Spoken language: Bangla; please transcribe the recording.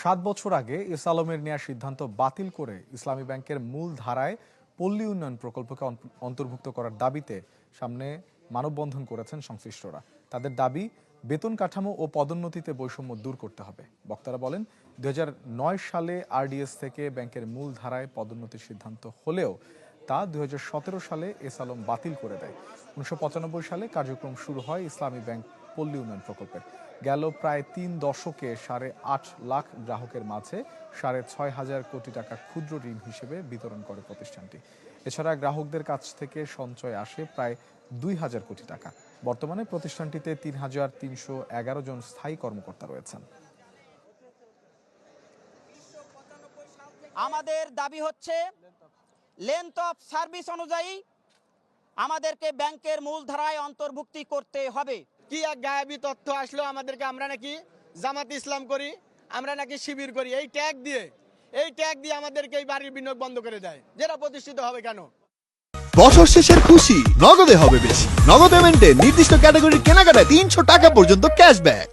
7 বছর আগে এস আলমের নেওয়া সিদ্ধান্ত বাতিল করে ইসলামী ব্যাংকের মূল ধারায় পল্লী উন্নয়ন প্রকল্পকে অন্তর্ভুক্ত করার দাবিতে সামনে মানববন্ধন করেছেন সংশ্লিষ্টরা। তাদের দাবি, বেতন কাঠামো ও পদোন্নতিতে বৈষম্য দূর করতে হবে। বক্তারা বলেন, 2009 সালে আরডিএস থেকে ব্যাংকের মূল ধারায় পদোন্নতির সিদ্ধান্ত হলেও তা 2017 সালে এস আলম বাতিল করে দেয়। 1995 সালে কার্যক্রম শুরু হয় ইসলামী ব্যাংক পল্লী উন্নয়ন প্রকল্পের। গেল প্রায় 3 দশকে 8.5 লাখ গ্রাহকের মাঝে 6.5 কোটি টাকা ক্ষুদ্র ঋণ হিসেবে বিতরণ করে প্রতিষ্ঠানটি। এছাড়া গ্রাহকদের কাছ থেকে সঞ্চয় আসে প্রায় 2,000 কোটি টাকা। বর্তমানে প্রতিষ্ঠানটিতে 3,311 জন স্থায়ী কর্মকর্তা রয়েছেন। আমাদের দাবি হচ্ছে লেন্থ অফ সার্ভিস অনুযায়ী আমাদেরকে ব্যাংকের মূল ধারায় অন্তর্ভুক্তি করতে হবে। কি এক গায়েবী তথ্য আসলো আমাদেরকে, আমরা নাকি জামাত ইসলাম করি, আমরা নাকি শিবির করি। এই ট্যাগ দিয়ে আমাদেরকে এই বাড়ির বিনিয়োগ বন্ধ করে দেয়, যেটা প্রতিষ্ঠিত হবে কেন? বছর শেষের খুশি নগদে হবে বেশি। নগদ পেমেন্টে নির্দিষ্ট ক্যাটাগরির কেনাকাটায় 300 টাকা পর্যন্ত ক্যাশব্যাক।